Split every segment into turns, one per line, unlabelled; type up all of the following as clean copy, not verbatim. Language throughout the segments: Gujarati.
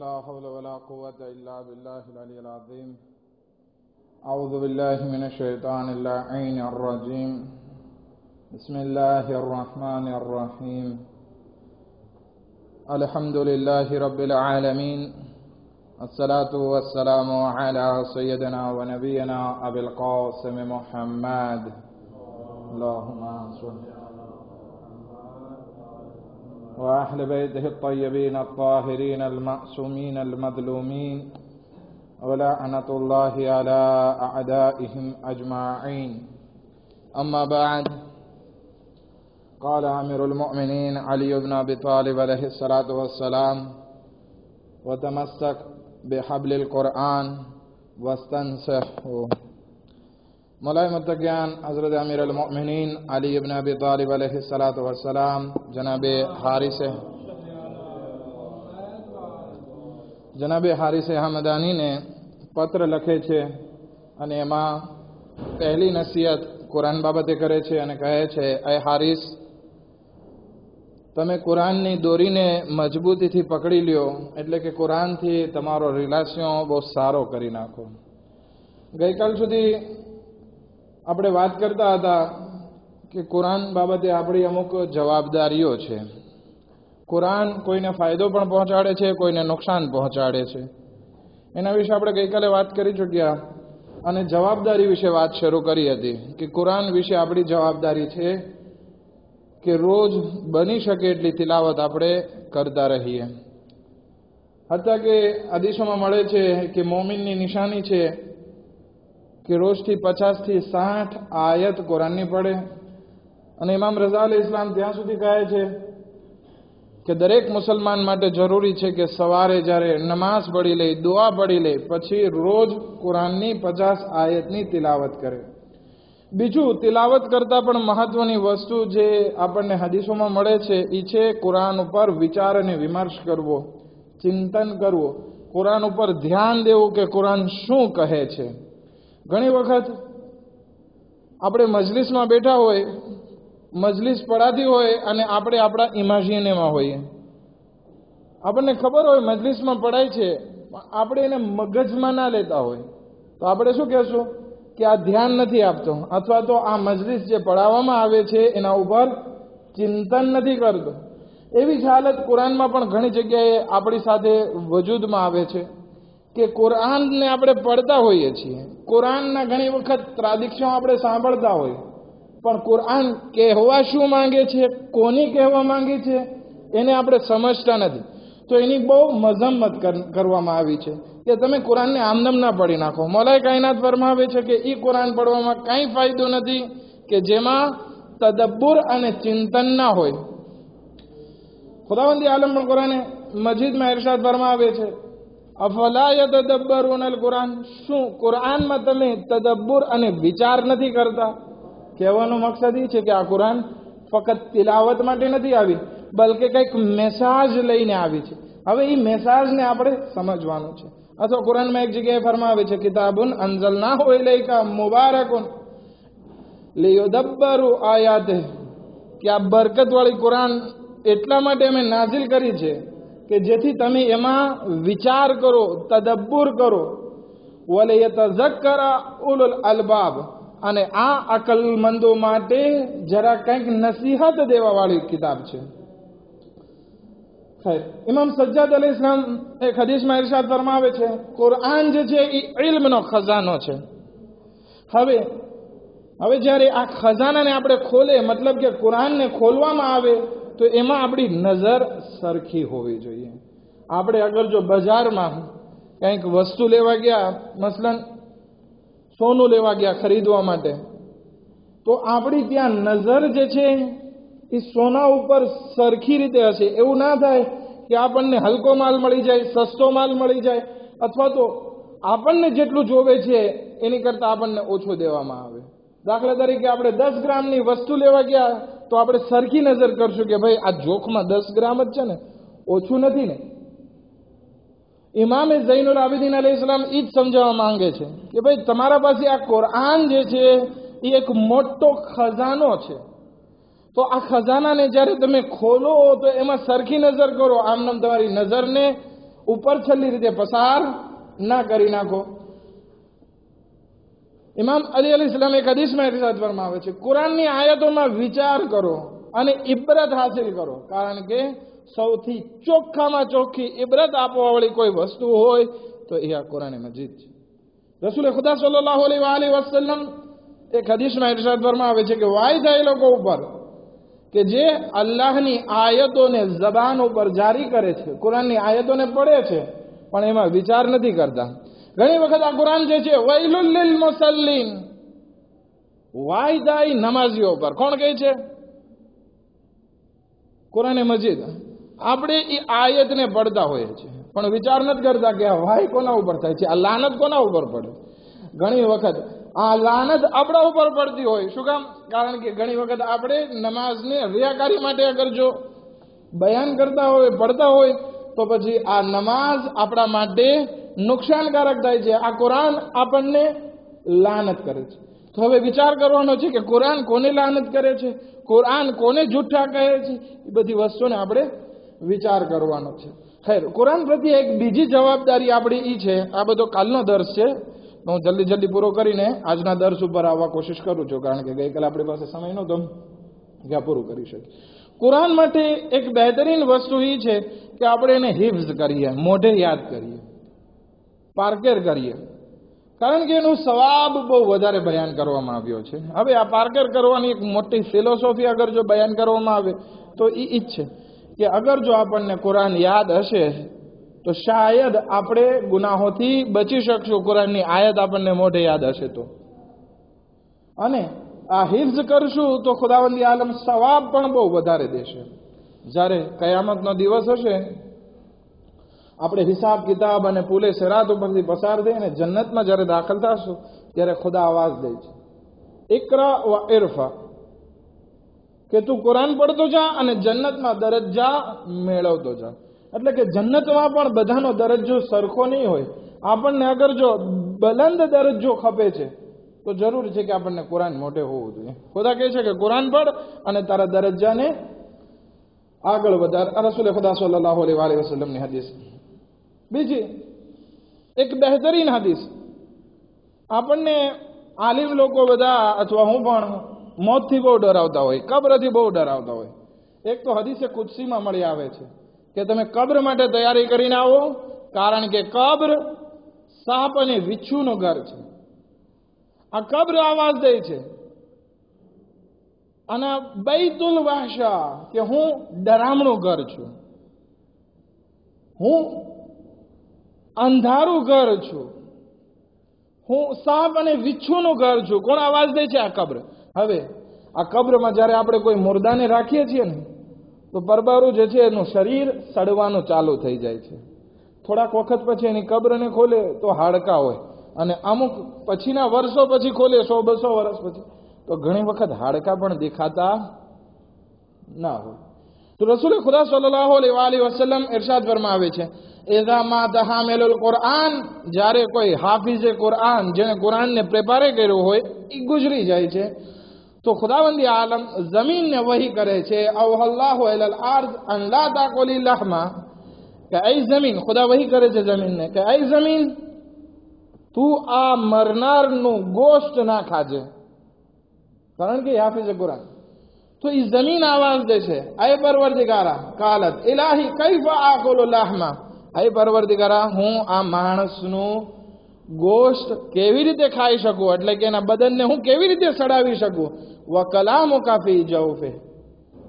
لا حول ولا قوة إلا بالله العلي العظيم. أعوذ بالله من الشيطان اللعين الرجيم. بسم الله الرحمن الرحيم. الحمد لله رب العالمين، الصلاة والسلام على سيدنا ونبينا أبي القاسم محمد. اللهم صل وأهل بيته الطيبين الطاهرين المعصومين المظلومين، ولعنة الله على أعدائهم أجمعين. أما بعد، قال أمير المؤمنين علي بن أبي طالب عليه الصلاة والسلام: وتمسك بحبل القرآن واستنصحه. मौला मुत्तकियान हज़रत अमीर अल-मोमिनीन अली इब्न अबी तालिब अलैहिस्सलातु वस्सलाम जनाबे हारिस हमदानी ने पत्र लखे छे અને એમાં પહેલી નસીહત કુરાન બાબતે કરે છે અને કહે છે, એ હારિસ, તમે કુરાનની દોરીને મજબૂતીથી પકડી લ્યો, એટલે કે કુરાનથી તમારો રિલેશન બહુ સારો કરી નાખો. ગઈકાલ સુધી આપણે વાત કરતા હતા કે કુરાન બાબતે આપણી અમુક જવાબદારીઓ છે. કુરાન કોઈને ફાયદો પણ પહોંચાડે છે, કોઈને નુકસાન પહોંચાડે છે. એના વિશે આપણે ગઈકાલે વાત કરી ચૂક્યા અને જવાબદારી વિશે વાત શરૂ કરી હતી કે કુરાન વિશે આપણી જવાબદારી છે કે રોજ બની શકે એટલી તિલાવત આપણે કરતા રહીએ. હત્તા કે હદીસોમાં મળે છે કે મોમિનની નિશાની છે કે રોજથી 50 થી 60 આયત કુરાનની પડે. અને ઇમામ રઝા અલ ઇસ્લામ ત્યાં સુધી કહે છે કે દરેક મુસલમાન માટે જરૂરી છે કે સવારે જ્યારે નમાઝ પઢી લે, દુઆ પઢી લે, પછી રોજ કુરાનની 50 આયતની તિલાવત કરે. બીજું, તિલાવત કરતાં પણ મહત્વની વસ્તુ જે આપણને હદીસોમાં મળે છે એ છે કુરાન ઉપર વિચાર અને વિમર્શ કરવો, ચિંતન કરવો, કુરાન ઉપર ધ્યાન દેવું કે કુરાન શું કહે છે. ઘણી વખત આપણે મજલિસમાં બેઠા હોય, મજલિસ પડાતી હોય અને આપણે આપણા ઇમેજિનેમાં હોઈએ. આપણને ખબર હોય મજલિસમાં પડાય છે, આપણે એને મગજમાં ના લેતા હોય તો આપણે શું કહેશું કે આ ધ્યાન નથી આપતો, અથવા તો આ મજલિસ જે પડાવવામાં આવે છે એના ઉપર ચિંતન નથી કરતો. એવી જ હાલત કુરાનમાં પણ ઘણી જગ્યાએ આપણી સાથે વજૂદમાં આવે છે કે કુરાનને આપણે પડતા હોઈએ છીએ, કુરાનના ઘણી વખત ત્રાદિક્યો આપણે સાંભળતા હોય, પણ કુરાન કહેવા શું માંગે છે, કોની કહેવા માંગે છે, એને આપણે સમજતા નથી. તો એની બહુ મઝમ્મત કરવામાં આવી છે કે તમે કુરાનને આમનામ ના પઢી નાખો. મૌલાએ કાયનાત ફરમાવે છે કે એ કુરાન પડવામાં કાંઈ ફાયદો નથી કે જેમાં તદબ્બુર અને ચિંતન ના હોય. ખુદાવંદી આલમ પણ કુરાને મજીદમાં ઇરશાદ ફરમાવે છે, અફલા યતદબ્બરુન અલ કુરાન, શું કુરાનમાં તમે તદબ્બુર અને વિચાર નથી કરતા? કહેવાનો મકસદ એ છે કે આ કુરાન ફક્ત તિલાવત માટે નથી આવી, બલકે કંઈક મેસેજ લઈને આવી છે. હવે એ મેસેજને આપણે સમજવાનું છે. અથવા કુરાનમાં એક જગ્યાએ ફરમાવે છે, કિતાબુન અંઝલનાહુ ઇલૈકા મુબારકુન લિયદબ્બરુ આયાતિહ, કે આ બરકતવાળી કુરાન એટલા માટે અમે નાઝિલ કરી છે કે જેથી તમે એમાં વિચાર કરો, તદબ્બુર કરો. વલિયતઝક્કરા ઉલુલ અલબાબ, અને આ અકલમંદો માટે જરા કંઈક નસીહત દેવાવાળી કિતાબ છે. ઇમામ સજ્જાદ અલૈહિસ સલામ એક હદીસમાં ઇરશાદ ફરમાવે છે, કુરાન જે છે એ ઇલ્મનો ખજાનો છે. હવે જ્યારે આ ખજાનાને આપણે ખોલે, મતલબ કે કુરાનને ખોલવામાં આવે, તો એમાં આપણી નજર સરખી હોવી જોઈએ. આપણે અગર જો બજારમાં કંઈક વસ્તુ લેવા ગયા, મસલન સોનું લેવા ગયા ખરીદવા માટે, તો આપણી ત્યાં નજર જે છે એ સોના ઉપર સરખી રીતે હશે. એવું ના થાય કે આપણને હલકો માલ મળી જાય, સસ્તો માલ મળી જાય, અથવા તો આપણને જેટલું જોવે છે એની કરતાં આપણને ઓછું દેવામાં આવે. દાખલા તરીકે આપણે 10 ગ્રામની વસ્તુ લેવા ગયા તો આપણે સરખી નજર કરશું કે ભાઈ આ જોખમાં 10 ગ્રામ જ છે ને, ઓછું નથી ને. ઇમામે ઝૈનુલ આબિદીન અલૈહિસ્સલામ એ જ સમજાવવા માંગે છે કે ભાઈ તમારા પાસે આ કુરાન જે છે એ એક મોટો ખજાનો છે. તો આ ખજાનાને જ્યારે તમે ખોલો તો એમાં સરખી નજર કરો. આમ તમારી નજરને ઉપર છેલ્લી રીતે પસાર ના કરી નાખો. ઇમામ અલી અલૈહિસ્સલામ એક હદીસમાં ઇરશાદ ફરમાવે છે, કુરાનની આયતોમાં વિચાર કરો અને ઇબરત હાસિલ કરો, કારણ કે સૌથી ચોખ્ખામાં ચોખ્ખી ઇબરત આપવાવાળી કોઈ વસ્તુ હોય તો એ આ કુરાન મજીદ છે. રસૂલ ખુદા સલ્લલ્લાહુ અલૈહિ વસલ્લમ એક હદીસમાં ઇરશાદ ફરમાવે છે કે વાય થાય લોકો ઉપર કે જે અલ્લાહની આયતોને જબાન ઉપર જારી કરે છે, કુરાનની આયતોને પડે છે પણ એમાં વિચાર નથી કરતા. ઘણી વખત આ કુરાન જે છે વૈલુલ લિલ મુસલ્લીન, વાય થાય નમાઝીઓ પર. કોણ કહે છે? કુરાને મજીદ. આપણે એ આયતને પડતા હોઈએ છીએ પણ વિચાર નથી કરતા કે આ વાય કોના ઉપર થાય છે, આ લાનત કોના ઉપર પડે. ઘણી વખત આ લાનત આપણા ઉપર પડતી હોય. શું કામ? કારણ કે ઘણી વખત આપણે નમાઝને રિયાકારી માટે અગર જો બયાન કરતા હોય, પડતા હોય, તો પછી આ નમાઝ આપણા માટે નુકસાનકારક થાય છે. આ કુરાન આપણને લાનત કરે છે. તો હવે વિચાર કરવાનો છે કે કુરાન કોને લાનત કરે છે, કુરાન કોને જુઠ્ઠા કહે છે, એ બધી વસ્તુને આપણે વિચાર કરવાનો છે. ખેર, કુરાન પ્રત્યે એક બીજી જવાબદારી આપણી એ છે, આ બધો કાલનો દર્સ છે, હું જલ્દી પૂરો કરીને આજના દર્સ ઉપર આવવા કોશિશ કરું છું, કારણ કે ગઈકાલે આપણી પાસે સમય નહોતો કે આ પૂરું કરી શકીએ. કુરાન માટે એક બહેતરીન વસ્તુ એ છે કે આપણે એને હિફ્ઝ કરીએ, મોઢે યાદ કરીએ, પારકેર કરીએ, કારણ કે એનું સવાબ બહુ વધારે બયાન કરવામાં આવ્યો છે. હવે આ પારકેર કરવાની એક મોટી ફિલોસોફી અગર જો બયાન કરવામાં આવે તો એ જ છે કે અગર જો આપણને કુરાન યાદ હશે તો શાયદ આપણે ગુનાહોથી બચી શકશું, કુરાનની આયત આપણને મોઢે યાદ હશે તો. અને આ હિફ્ઝ કરશું તો ખુદાવંદી આલમ સવાબ પણ બહુ વધારે દેશે. જ્યારે કયામતનો દિવસ હશે, આપણે હિસાબ કિતાબ અને પુલે સિરાત ઉપરથી પસાર થઈને જન્નતમાં જ્યારે દાખલ થશું ત્યારે ખુદા આવાજ દે છે, ઇકરા વ ઇરફા, કે તું કુરાન પડતો જા અને જન્નતમાં દરજ્જા મેળવતો જા. એટલે કે જન્નતમાં પણ બધાનો દરજ્જો સરખો નહીં હોય. આપણને અગર જો બલંદ દરજ્જો ખપે છે તો જરૂર છે કે આપણને કુરાન મોટે હોવું જોઈએ. ખુદા કહે છે કે કુરાન પઢ અને તારા દરજ્જાને આગળ વધાર. રસૂલ ખુદા સલ્લલ્લાહુ અલૈહિ વસલ્લમની હદીસ. બીજી એક બહેતરીન હદીસ, આપણને આલિમ લોકો બધા અથવા હું પણ મોતથી બહુ ડરાવતા હોય, કબ્રથી બહુ ડરાવતા હોય. એક તો હદીસે કુદસીમાં મળી આવે છે કે તમે કબ્ર માટે તૈયારી કરીને આવો, કારણ કે કબ્ર સાપ અને વિચ્છુનું ઘર છે. આ કબ્ર આવાજ દે છે, અને બૈતુલ વહશા, કે હું ડરામણું ઘર છું, હું અંધારું ઘર છું, હું સાપ અને વિચ્છુનું ઘર છું. કોણ આવાજ દે છે? આ કબ્ર. હવે આ કબ્રમાં જ્યારે આપણે કોઈ મુર્દાને રાખીએ છીએ ને તો પરબારું જે છે એનું શરીર સડવાનું ચાલુ થઈ જાય છે. થોડાક વખત પછી એની કબ્રને ખોલે તો હાડકા હોય, અને અમુક પછીના વર્ષો પછી ખોલે, 100-200 વર્ષ પછી, તો ઘણી વખત હાડકા પણ દેખાતા ના હોય. તો રસૂલ ખુદા સલ્લલ્લાહુ અલૈહિ વસલ્લમ ઇરશાદ ફરમાવે છે, ઇઝા માત હામિલુલ કુરઆન, જ્યારે કોઈ હાફિઝે કુરઆન, જેણે કુરાનને પ્રિપેર કર્યું હોય, એ ગુજરી જાય છે તો ખુદાવંદી આલમ જમીનને વહી કરે છે, અવહલ્લાહુ ઇલલ અર્દ અન લા તાકુલી લહમા, કે એ જમીન, ખુદા વહી કરે છે જમીનને કે એ જમીન તું આ મરનારનું ગોશ્ત ના ખાજે, કારણ કે હાફિઝે કુરાન. તો એ જમીન આવાજ દે છે, એ પરવરદિગારા, કાલત ઇલાહી કૈફા આકુલુ લહમા, એ પરવરદિગારા હું આ માણસનું ગોશ્ત કેવી રીતે ખાઈ શકું, એટલે કે એના બદનને હું કેવી રીતે સડાવી શકું. વ કલામુકા ફી જૌફે,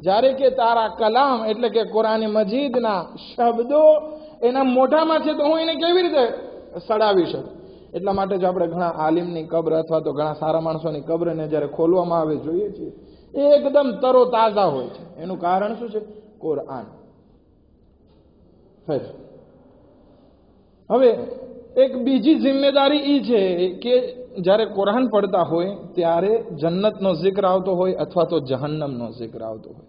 જ્યારે કે તારા કલામ એટલે કે કુરાન મજીદના શબ્દો એના મોઢામાં છે તો હું એને કેવી રીતે સડાવી શકું. એટલા માટે જ આપણે ઘણા આલિમની કબ્ર અથવા તો ઘણા સારા માણસોની કબ્રને જ્યારે ખોલવામાં આવે જોઈએ છીએ, એ એકદમ તરો તાજા હોય છે. એનું કારણ શું છે? કુરાન. હવે એક બીજી જિમ્મેદારી એ છે કે જ્યારે કુરાન પડતા હોય ત્યારે જન્નતનો જિક્ર આવતો હોય અથવા તો જહન્નમનો જિક્ર આવતો હોય,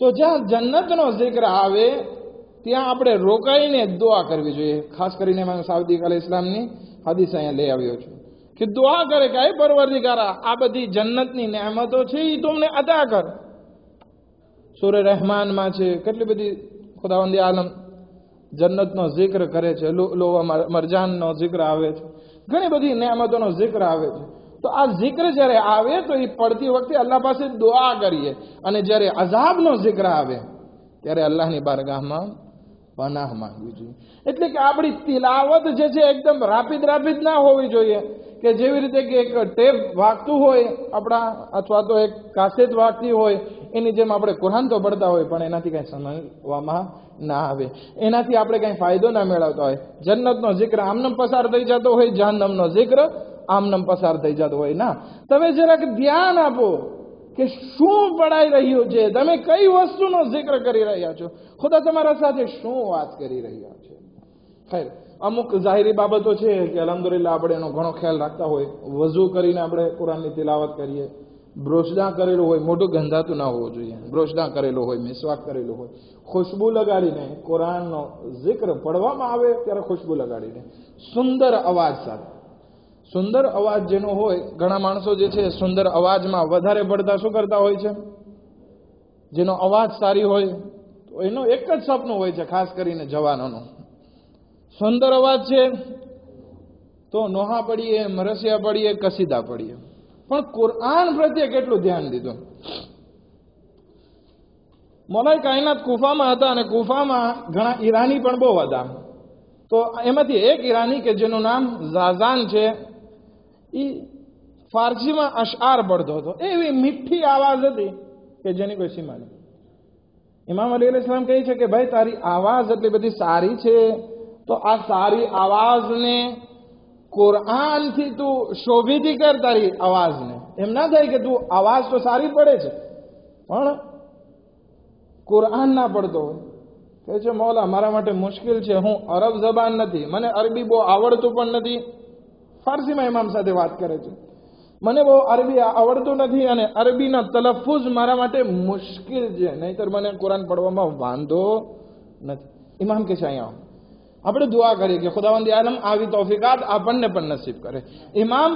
તો જ્યાં જન્નતનો જિક્ર આવે ત્યાં આપણે રોકાઈને દુઆ કરવી જોઈએ. ખાસ કરીને ઇમામ સાદિક અલૈહિસ્સલામની હદીસ અહીંયા લઈ આવ્યો છું કે દુઆ કરે કે હે પરવરદિગારા, આ બધી જન્નતની નેમતો છે એ તમને અદા કર. સૂરે રહેમાનમાં છે, કેટલી બધી ખુદાવંદી આલમ જન્નતનો જિક્ર કરે છે, લુલુવા મરજાનનો જિક્ર આવે છે, ઘણી બધી નિયામતોનો જિક્ર આવે છે. તો આ જિક્ર જ્યારે આવે તો એ પડતી વખતે અલ્લાહ પાસે દુઆ કરીએ, અને જ્યારે અઝાબનો જિક્ર આવે ત્યારે અલ્લાહની બારગાહમાં પનાહ માંગવી જોઈએ. એટલે કે આપણી તિલાવત જે છે એકદમ રાપિદ ના હોવી જોઈએ, કે જેવી રીતે કે એક ટેપ વાગતું હોય આપણા, અથવા તો એક કાસેટ વાગતી હોય, એની જેમ આપણે કુરાન તો પડતા હોય પણ એનાથી કંઈ સમજવામાં ના આવે, એનાથી આપણે કંઈ ફાયદો ના મેળવતા હોય. જન્નતનો જિક્ર આમનમ પસાર થઈ જતો હોય, જહન્નમનો જિક્ર આમનમ પસાર થઈ જતો હોય. ના, તમે જરાક ધ્યાન આપો કે શું પડાઈ રહ્યું છે, તમે કઈ વસ્તુનો જિક્ર કરી રહ્યા છો, ખુદા તમારા સાથે શું વાત કરી રહ્યા છે. ખૈર, અમુક જાહેરી બાબતો છે કે અલ્હમ્દુલિલ્લાહ આપણે એનો ઘણો ખ્યાલ રાખતા હોય. વઝુ કરીને આપણે કુરાનની તિલાવત કરીએ, બ્રોશદા કરેલું હોય, મોઢું ગંધાતું ના હોવું જોઈએ, બ્રોશદા કરેલું હોય, મિસવાક કરેલું હોય, ખુશ્બુ લગાડીને કુરાનનો જિક્ર પડવામાં આવે ત્યારે ખુશ્બુ લગાડીને સુંદર અવાજ સાથે. સુંદર અવાજ જેનો હોય, ઘણા માણસો જે છે સુંદર અવાજમાં વધારે પડતા શું કરતા હોય છે, જેનો અવાજ સારી હોય તો એનો એક જ સપનું હોય છે, ખાસ કરીને જવાનોનું, સુંદર અવાજ છે તો નોહા પડીએ, મરસિયા પડીએ, કસીદા પડીએ. પણ કુરાન પ્રત્યે કેટલું ધ્યાન દીધું. મૌલાએ કાયનાત કુફામાં હતા, અને કુફામાં ઘણા ઈરાની પણ બહુ હતા. તો એમાંથી એક ઈરાની કે જેનું નામ ઝાઝાન છે, એ ફારસીમાં અશઆર પડતો હતો. એવી મીઠી આવાજ હતી કે જેની કોઈ સીમા નહીં. ઇમામ અલી અલૈહિસ્સલામ કહે છે કે ભાઈ, તારી આવાજ એટલી બધી સારી છે, તો આ સારી આવાજને કુરાનથી તું શોભિતી કર. તારી અવાજને એમ ના થાય કે તું અવાજ તો સારી પડે છે પણ કુરાન ના પડતો હોય. કહે છે મૌલા, મારા માટે મુશ્કેલ છે, હું અરબ જબાન નથી, મને અરબી બહુ આવડતું પણ નથી. ફારસીમાં ઇમામ સાથે વાત કરે છે, મને બહુ અરબી આવડતું નથી, અને અરબીના તલફુઝ મારા માટે મુશ્કેલ છે, નહીતર મને કુરાન પડવામાં વાંધો નથી. ઇમામ કે છે અહીંયા આપણે દુઆ કરીએ કે ખુદાવંદ આલમ આવી તૌફીકાત આપણને પણ નસીબ કરે. ઇમામ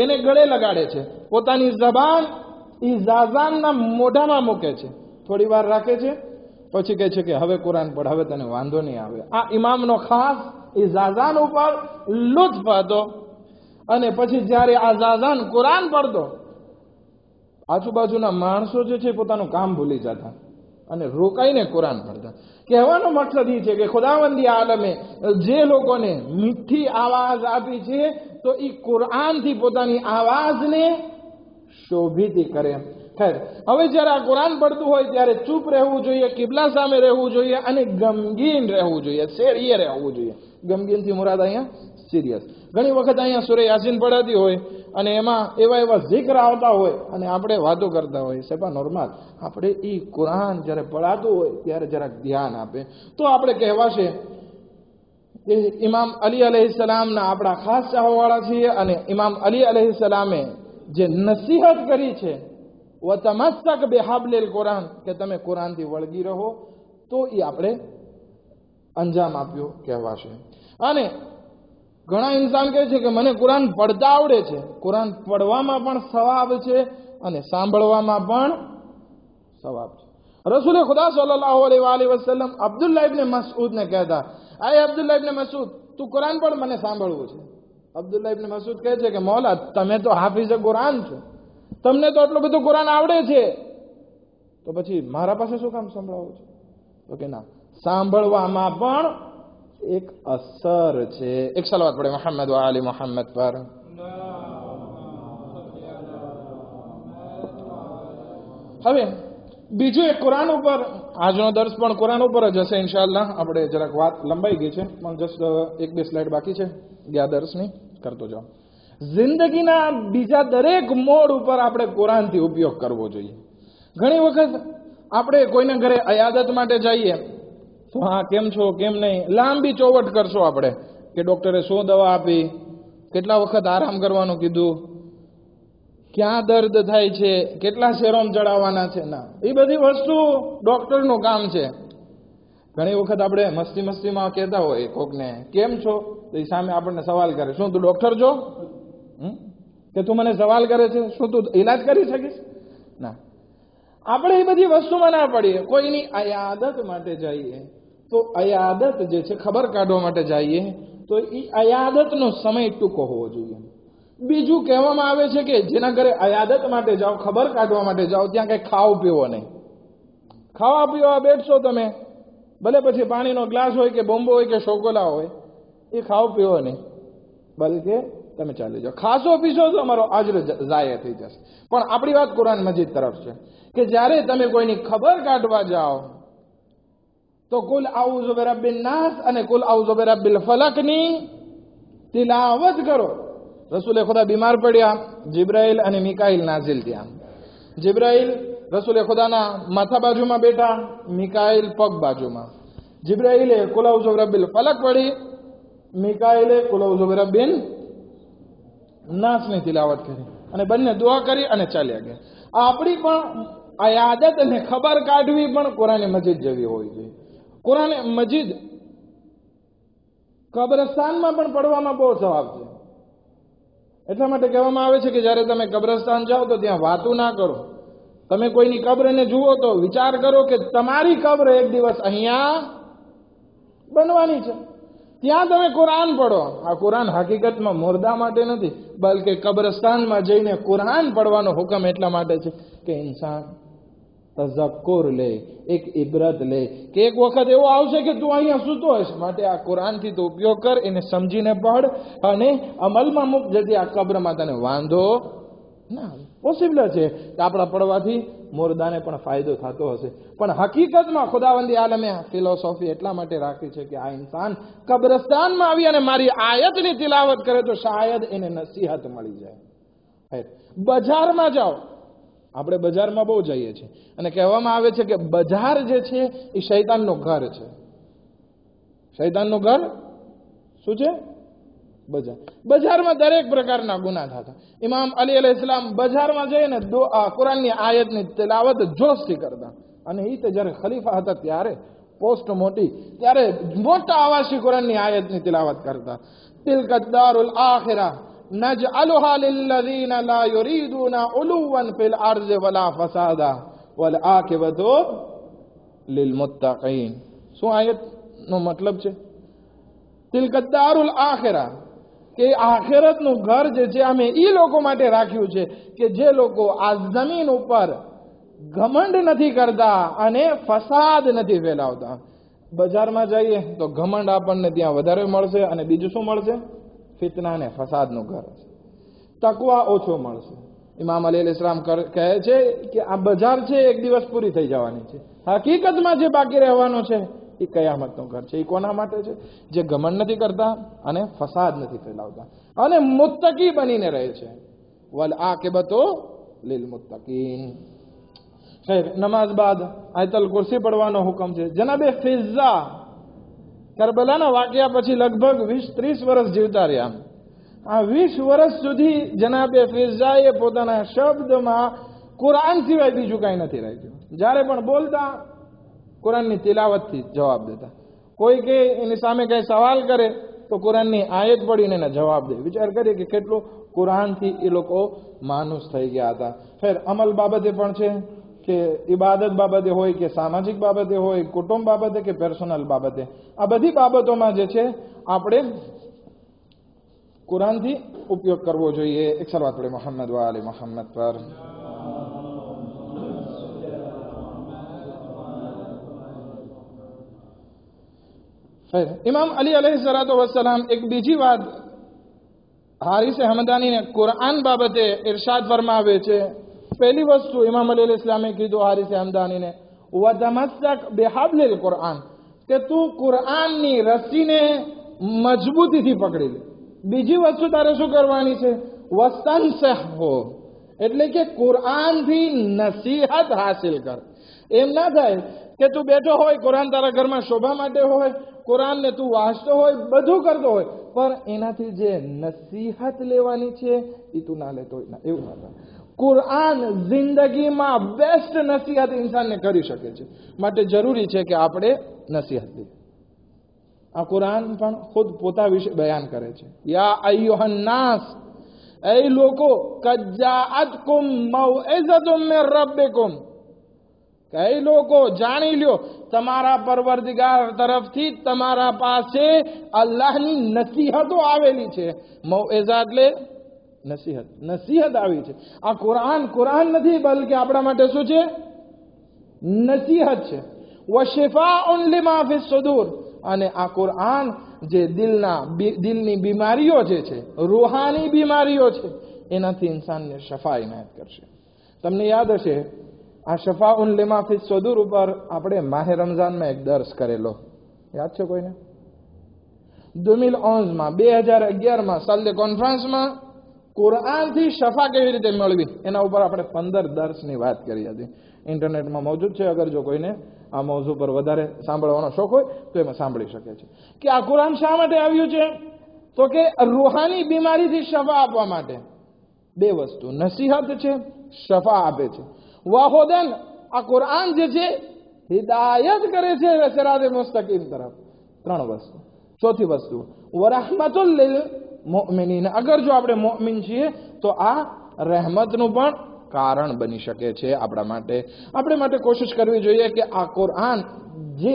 એને ગળે લગાડે છે, પોતાની જબાન ઝાઝાનના મોઢામાં મૂકે છે, થોડી વાર રાખે છે, પછી કહે છે કે હવે કુરાન પઢ, હવે તને વાંધો નહીં આવે. આ ઇમામનો ખાસ ઝાઝાન ઉપર લુત્ફ હતો. અને પછી જ્યારે આ ઝાઝાન કુરાન પડતો, આજુબાજુના માણસો જે છે પોતાનું કામ ભૂલી જતા અને રોકાઈને કુરાન પડતા. કહેવાનો મકસદ એ છે કે ખુદાવંદી આલમે જે લોકોને મીઠી આવાજ આપી છે, તો એ કુરાનથી પોતાની આવાજને શોભિત કરે. ખૈર, હવે જ્યારે આ કુરાન પડતું હોય ત્યારે ચૂપ રહેવું જોઈએ, કિબલા સામે રહેવું જોઈએ, અને ગમગીન રહેવું જોઈએ, શેરીએ રહેવું જોઈએ. ગમગીનથી મુરાદ અહીંયા સિરિયસ. ઘણી વખત અહીંયા સૂરે યાસીન પડાતી હોય અને એમાં એવા જિક્ર આવતા હોય અને આપણે વાતો કરતા હોય, સેપા નોર્મલ. આપણે એ કુરાન જ્યારે પડાતું હોય ત્યારે જરાક ધ્યાન આપે તો આપણે કહેવાશે કે ઇમામ અલી અલૈહિસ્સલામના આપણા ખાસ ચાહવાવાળા છીએ. અને ઇમામ અલી અલૈહિસ્સલામે જે નસીહત કરી છે, વતમસ્સક બિહાબલિલ કુરાન, કે તમે કુરાનથી વળગી રહો, તો એ આપણે અંજામ આપ્યો કહેવાશે. અને ઘણા ઇન્સાન કહે છે કે મને કુરાન પડતા આવડે છે. કુરાન પડવામાં પણ સવાબ છે અને સાંભળવામાં પણ સવાબ છે. રસૂલે ખુદા સલ્લલ્લાહુ અલૈહિ વસલ્લમ અબ્દુલ્લાહ ઇબ્ન મસઉદને કહેતા, આય અબ્દુલ્લાહ ઇબ્ન મસઉદ, તું કુરાન પઢ, મને સાંભળવું છે. અબ્દુલ્લાહ ઇબ્ન મસઉદ કહે છે કે મૌલા, તમે તો હાફિઝે કુરાન છો, તમને તો આટલું બધું કુરાન આવડે છે, તો પછી મારા પાસે શું કામ સંભળાવો છો? તો કે ના, સાંભળવામાં પણ એક અસર છે. એક સલાવત પડે મોહમ્મદ વ આલી મોહમ્મદ પર. હવે બીજું એક કુરાન ઉપર, આજનો દર્શ પણ કુરાન ઉપર જ હશે ઇન્શાઅલ્લાહ. આપણે જરાક વાત લંબાઈ ગઈ છે, પણ જસ્ટ એક બે સ્લાઇડ બાકી છે ગયા દર્શની, કરતો જાઓ. જિંદગીના બીજા દરેક મોડ ઉપર આપણે કુરાનથી ઉપયોગ કરવો જોઈએ. ઘણી વખત આપણે કોઈના ઘરે અયાદત માટે જઈએ તો હા કેમ છો, કેમ નહીં, લાંબી ચોવટ કરશો આપણે કે ડૉક્ટરે શું દવા આપી, કેટલા વખત આરામ કરવાનું કીધું, ક્યાં દર્દ થાય છે, કેટલા સેરોમ ચડાવવાના છે. ના, એ બધી વસ્તુ ડૉક્ટરનું કામ છે. ઘણી વખત આપણે મસ્તીમાં કહેતા હોય કોકને કેમ છો, તો એ સામે આપણને સવાલ કરે, શું તું ડૉક્ટર છો કે તું મને સવાલ કરે છે, શું તું ઈલાજ કરી શકીશ? ના, આપણે એ બધી વસ્તુમાં ના પડીએ. કોઈની આયાદત માટે જઈએ તો અયાદત જે છે ખબર કાઢવા માટે જઈએ તો એ અયાદતનો સમય ટૂંકો હોવો જોઈએ. બીજું કહેવામાં આવે છે કે જેના ઘરે અયાદત માટે જાઓ, ખબર કાઢવા માટે જાઓ, ત્યાં કંઈ ખાઓ પીવો નહીં. ખાવા પીવા બેઠશો તમે, ભલે પછી પાણીનો ગ્લાસ હોય કે બોમ્બો હોય કે શોકોલા હોય, એ ખાઓ પીવો નહીં, બલકે તમે ચાલી જાઓ. ખાશો પીશો તો તમારો અજર ઝાય થઈ જશે. પણ આપણી વાત કુરાન મજીદ તરફ છે કે જ્યારે તમે કોઈની ખબર કાઢવા જાઓ તો કુલ આઉઝુ બિરબ્બિન નાસ અને કુલ આઉઝુ બિરબ્બિલ ફલકની તિલાવત કરો. રસૂલે ખુદા બીમાર પડ્યા, જિબ્રાઈલ અને મિકાઈલ નાઝિલ થયા. જિબ્રાઈલ રસૂલે ખુદાના માથા બાજુમાં બેઠા, મિકાઈલ પગ બાજુમાં. જિબ્રાઈલે કુલ આઉઝુ બિરબ્બિલ ફલક પડી, મિકાઈલે કુલ આઉઝુ બિરબ્બિન નાસની તિલાવત કરી અને બંને દુઆ કરી અને ચાલ્યા ગયા. આપણી પણ અયાદત અને ખબર કાઢવી પણ કુરાન મજીદ જેવી હોવી જોઈએ. કુરાન મજીદ કબ્રસ્તાનમાં પણ પડવામાં બહુ સવાબ છે. એટલા માટે કહેવામાં આવે છે કે જ્યારે તમે કબ્રસ્તાન જાઓ તો ત્યાં વાતું ના કરો. તમે કોઈની કબ્રને જુઓ તો વિચાર કરો કે તમારી કબ્ર એક દિવસ અહીંયા બનવાની છે. ત્યાં તમે કુરાન પડો. આ કુરાન હકીકતમાં મુર્દા માટે નથી, બલકે કબ્રસ્તાનમાં જઈને કુરાન પડવાનો હુકમ એટલા માટે છે કે ઇન્સાન તઝક્કુર લે, એક ઇબરત લે કે એક વખત એવો આવશે કે તું અહીંયા સૂતો હશ, માટે આ કુરાનથી તો ઉપયોગ કર, એને સમજીને પઢ અને અમલમાં મૂક, જેથી આ કબ્રમાં તને વાંધો ના. પોસિબલ છે કે આપણા પડવાથી મુર્દાને પણ ફાયદો થતો હશે, પણ હકીકતમાં ખુદાવંદી આલમે ફિલોસોફી એટલા માટે રાખી છે કે આ ઇન્સાન કબ્રસ્તાનમાં આવી અને મારી આયતની તિલાવત કરે તો શાયદ એને નસીહત મળી જાય. બજારમાં જાઓ, આપણે બજારમાં બહુ જઈએ છીએ અને કહેવામાં આવે છે કે બજાર જે છે એ શૈતાનનું ઘર છે. શૈતાનનું ઘર શું છે? બજાર. બજારમાં દરેક પ્રકારના ગુના થતા. ઇમામ અલી અલૈહિસ્સલામ બજારમાં જઈને કુરાનની આયતની તિલાવત જોશથી કરતા, અને એ તો જ્યારે ખલીફા હતા ત્યારે પોસ્ટ મોટી, ત્યારે મોટા અવાજથી કુરાનની આયતની તિલાવત કરતા. તિલકા દારુલ આખિરા નજઅલુહા લિલ્લઝીના લા યુરીદુના ઉલુવન ફિલ અર્ઝ વલા ફસાદા વલ આકિબતુ લિલ મુત્તકીન. શું આયતનો મતલબ છે? તિલકા દારુલ આખિરા, કે આખિરતનું ઘર જે છે અમે એ લોકો માટે રાખ્યું છે કે જે લોકો આ જમીન ઉપર ઘમંડ નથી કરતા અને ફસાદ નથી ફેલાવતા. બજારમાં જઈએ તો ઘમંડ આપણને ત્યાં વધારે મળશે, અને બીજું શું મળશે? ફિતના અને ફસાદનું ઘર છે. તકવા ઓછો મળશે. ઇમામ અલી અલૈહિસ્સલામ કહે છે કે આ બજાર છે એક દિવસ પૂરી થઈ જવાની છે. હકીકતમાં જે બાકી રહેવાનો છે એ કયામતનું ઘર છે. એ કોના માટે છે? જે ઘમંડ નથી કરતા અને ફસાદ નથી ફેલાવતા અને મુત્તકી બનીને રહે છે. વલ આકિબતુ લિલ મુત્તકીન. ખૈર, નમાઝ બાદ આયતુલ કુરસી પડવાનો હુકમ છે. જનાબે ફિઝા કરબલાના વાક્યા પછી લગભગ 20-30 વર્ષ જીવતા રહ્યા. આ 20 વર્ષ સુધી જનાબે ફિઝાએ પોતાના શબ્દમાં કુરાન સિવાય બીજું કાંઈ નથી રાખ્યું. જ્યારે પણ બોલતા કુરાનની તિલાવતથી જવાબ દેતા. કોઈ કે એની સામે કઈ સવાલ કરે તો કુરાનની આયત પડીને એને જવાબ દે. વિચાર કરીએ કે કેટલું કુરાનથી એ લોકો માનુસ થઈ ગયા હતા. ફેર અમલ બાબતે પણ છે કે ઇબાદત બાબતે હોય કે સામાજિક બાબતે હોય, કુટુંબ બાબતે કે પર્સનલ બાબતે, આ બધી બાબતોમાં જે છે આપણે કુરાનથી ઉપયોગ કરવો જોઈએ. એક સલાવત પડે મોહમ્મદ વ આલે મોહમ્મદ પર. ઇમામ અલી અલૈહિસ્સલાતુ વસ્સલામ એક બીજી વાત હારિસ હમદાનીને કુરાન બાબતે ઇરશાદ ફરમાવે છે. પહેલી વસ્તુ ઇમામ અલી અલૈહિસ્સલામે કીધું હારિસ હમદાનીને, વતમસ્સક બિહબલિલ કુરાન, કે તું કુરાનની રસ્સીને મજબૂતીથી પકડી લે. બીજી વસ્તુ તારે શું કરવાની છે? વસ્તનસહુ, એટલે કે કુરાનથી નસીહત હાસિલ કર. એમ ના થાય કે તું બેઠો હોય, કુરાન તારા ઘરમાં શોભા માટે હોય, કુરાનને તું વાંચતો હોય, બધું કરતો હોય, પણ એનાથી જે નસીહત લેવાની છે એ તું ના લેતો હોય. એવું ના થાય. કુરાન જિંદગીમાં બેસ્ટ નસીહત ઇન્સાનને કરી શકે છે. માટે જરૂરી છે કે આપણે નસીહત લઈએ. આ કુરાન પણ ખુદ પોતા વિશે બયાન કરે છે. યા અય્યુહન નાસ, એ લોકો, કદ જાઅતકુમ મૌઇઝતુમ મિન રબ્બિકુમ, કઈ લોકો જાણી લ્યો તમારા પરવરદિગાર તરફથી તમારા પાસે અલ્લાહની નસીહતો આવેલી છે. મૌઇઝા એટલે નસીહત આવી છે. આ કુરાન નથી, બલકે આપણા માટે શું છે? નસીહત છે. વશિફાઉન લિમા ફિ સુદૂર, અને આ કુરાન જે દિલની બીમારીઓ જે છે, રૂહાની બીમારીઓ છે, એનાથી ઇન્સાનને શફા ઇનાયત કરશે. તમને યાદ હશે આ શફાઉન લિમા ફિ સુદૂર ઉપર આપણે માહે રમઝાનમાં એક દર્સ કરેલો, યાદ છે કોઈને? 2011માં સાલ્લે કોન્ફરન્સમાં કુરાનથી શફા કેવી રીતે મેળવી એના ઉપર આપણે 15 દર્સની વાત કરી હતી. ઇન્ટરનેટમાં મોજૂદ છે, અગર જો કોઈને આ મોઝુ પર વધારે સાંભળવાનો શોખ હોય તો એમાં સાંભળી શકે છે. કે આ કુરાન શા માટે આવ્યું છે? તો કે રૂહાની બીમારીથી શફા આપવા માટે. બે વસ્તુ, નસીહત છે, શફા આપે છે. વાહુદન, આ કુરાન જે છે હિદાયત કરે છે સિરાતે મુસ્તકીમ તરફ. 3 વસ્તુ. ચોથી વસ્તુ વરહમતુલ લિલ મુમિનીન, અગર જો આપણે મુમિન છીએ તો આ રહેમતનું પણ કારણ બની શકે છે આપણા માટે. આપણે માટે કોશિશ કરવી જોઈએ કે આ કુરાન જે